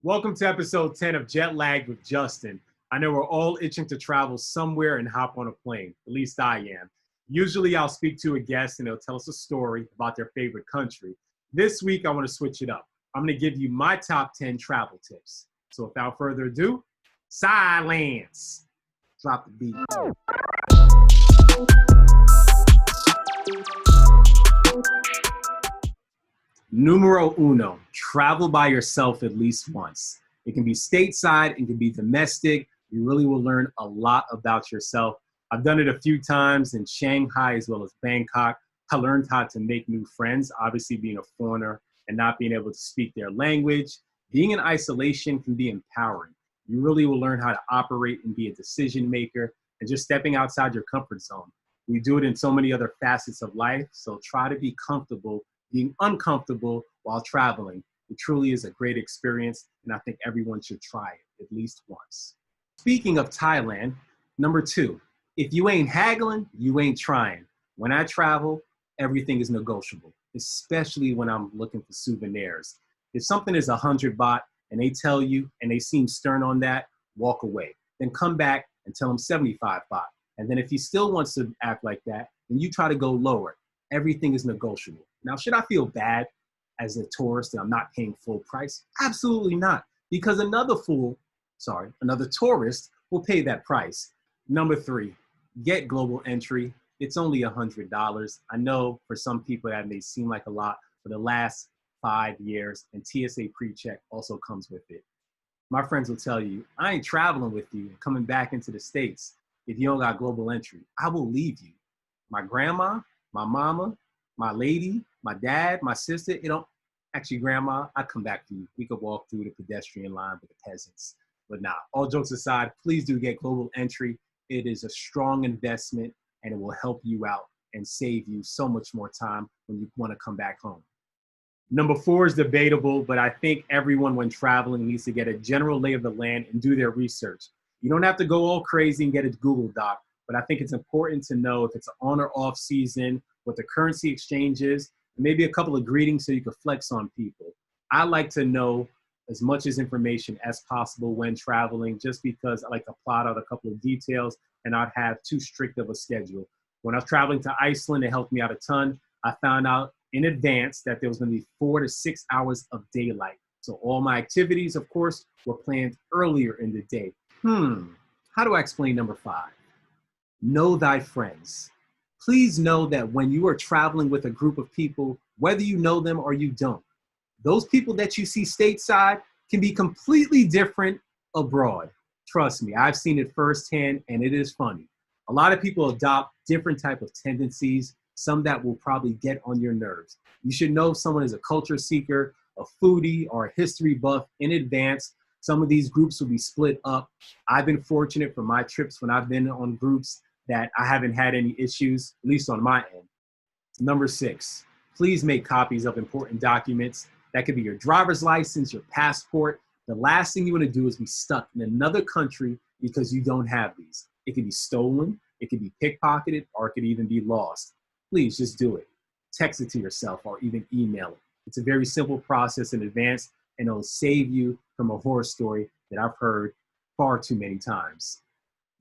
Welcome to episode 10 of Jetlagged with Justin. I know we're all itching to travel somewhere and hop on a plane. At least I am. Usually I'll speak to a guest and they'll tell us a story about their favorite country. This week I want to switch it up. I'm going to give you my top 10 travel tips. So without further ado, silence. Drop the beat. Numero uno, travel by yourself at least once. It can be stateside, it can be domestic. You really will learn a lot about yourself. I've done it a few times in Shanghai as well as Bangkok. I learned how to make new friends, obviously being a foreigner and not being able to speak their language. Being in isolation can be empowering. You really will learn how to operate and be a decision maker and just stepping outside your comfort zone. We do it in so many other facets of life, so try to be comfortable being uncomfortable while traveling. It truly is a great experience, and I think everyone should try it at least once. Speaking of Thailand, number 2, if you ain't haggling, you ain't trying. When I travel, everything is negotiable, especially when I'm looking for souvenirs. If something is 100 baht and they tell you and they seem stern on that, walk away. Then come back and tell them 75 baht. And then if he still wants to act like that, then you try to go lower. Everything is negotiable. Now, should I feel bad as a tourist that I'm not paying full price? Absolutely not, because another tourist will pay that price. Number 3, get global entry. It's only $100. I know for some people that may seem like a lot for the last 5 years, and TSA pre-check also comes with it. My friends will tell you, I ain't traveling with you and coming back into the States if you don't got global entry. I will leave you. My grandma, my mama, my lady, my dad, my sister, grandma, I'd come back to you. We could walk through the pedestrian line with the peasants. But nah, all jokes aside, please do get global entry. It is a strong investment and it will help you out and save you so much more time when you want to come back home. Number 4 is debatable, but I think everyone when traveling needs to get a general lay of the land and do their research. You don't have to go all crazy and get a Google Doc, but I think it's important to know if it's an on or off season, what the currency exchange is, and maybe a couple of greetings so you can flex on people. I like to know as much as information as possible when traveling, just because I like to plot out a couple of details and not have too strict of a schedule. When I was traveling to Iceland, it helped me out a ton. I found out in advance that there was going to be 4 to 6 hours of daylight. So all my activities, of course, were planned earlier in the day. How do I explain number 5? Know thy friends. Please know that when you are traveling with a group of people, whether you know them or you don't, those people that you see stateside can be completely different abroad. Trust me, I've seen it firsthand and it is funny. A lot of people adopt different type of tendencies, some that will probably get on your nerves. You should know if someone is a culture seeker, a foodie, or a history buff in advance. Some of these groups will be split up. I've been fortunate for my trips when I've been on groups that I haven't had any issues, at least on my end. Number 6, please make copies of important documents. That could be your driver's license, your passport. The last thing you want to do is be stuck in another country because you don't have these. It could be stolen, it could be pickpocketed, or it could even be lost. Please just do it. Text it to yourself or even email it. It's a very simple process in advance, and it'll save you from a horror story that I've heard far too many times.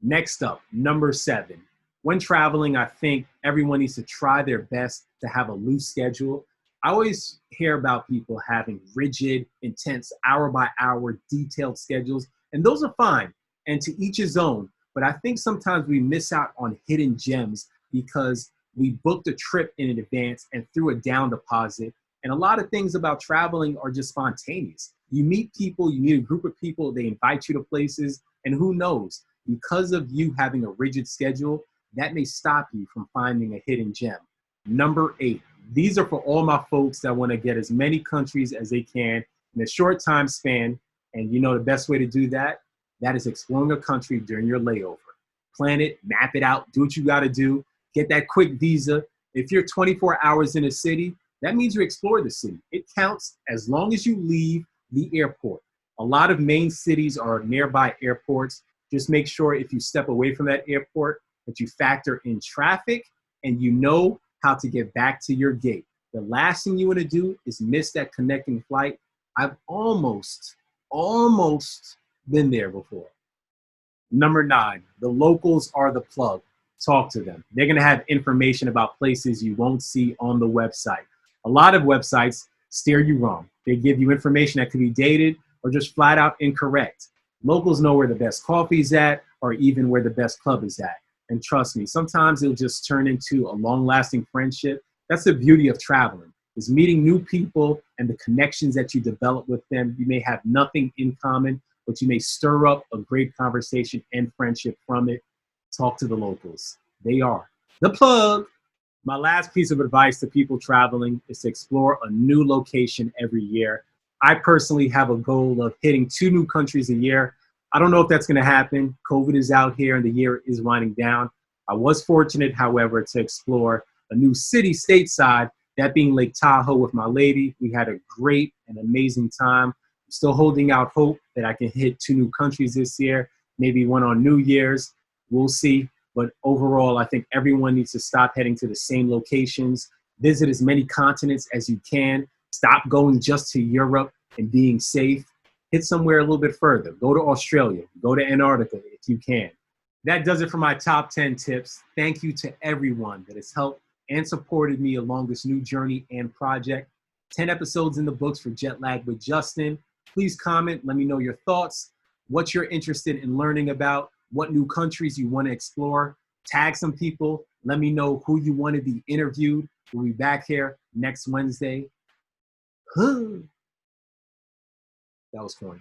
Next up, number 7. When traveling, I think everyone needs to try their best to have a loose schedule. I always hear about people having rigid, intense, hour-by-hour, detailed schedules, and those are fine, and to each his own. But I think sometimes we miss out on hidden gems because we booked a trip in advance and threw a down deposit. And a lot of things about traveling are just spontaneous. You meet people, you meet a group of people, they invite you to places, and who knows? Because of you having a rigid schedule, that may stop you from finding a hidden gem. Number 8, these are for all my folks that want to get as many countries as they can in a short time span. And you know the best way to do that? That is exploring a country during your layover. Plan it, map it out, do what you got to do, get that quick visa. If you're 24 hours in a city, that means you explore the city. It counts as long as you leave the airport. A lot of main cities are nearby airports. Just make sure if you step away from that airport that you factor in traffic and you know how to get back to your gate. The last thing you want to do is miss that connecting flight. I've almost almost been there before. Number 9, the locals are the plug. Talk to them. They're going to have information about places you won't see on the website. A lot of websites steer you wrong. They give you information that could be dated or just flat out incorrect. Locals know where the best coffee's at or even where the best club is at. And trust me, sometimes it'll just turn into a long-lasting friendship. That's the beauty of traveling, is meeting new people and the connections that you develop with them. You may have nothing in common, but you may stir up a great conversation and friendship from it. Talk to the locals. They are the plug. My last piece of advice to people traveling is to explore a new location every year. I personally have a goal of hitting 2 new countries a year. I don't know if that's going to happen. COVID is out here and the year is winding down. I was fortunate, however, to explore a new city stateside, that being Lake Tahoe with my lady. We had a great and amazing time. I'm still holding out hope that I can hit 2 new countries this year, maybe one on New Year's. We'll see. But overall, I think everyone needs to stop heading to the same locations, visit as many continents as you can, stop going just to Europe and being safe, hit somewhere a little bit further. Go to Australia, go to Antarctica if you can. That does it for my top 10 tips. Thank you to everyone that has helped and supported me along this new journey and project. 10 episodes in the books for Jetlagged with Justin. Please comment, let me know your thoughts, what you're interested in learning about, what new countries you want to explore. Tag some people. Let me know who you want to be interviewed. We'll be back here next Wednesday. That was corny.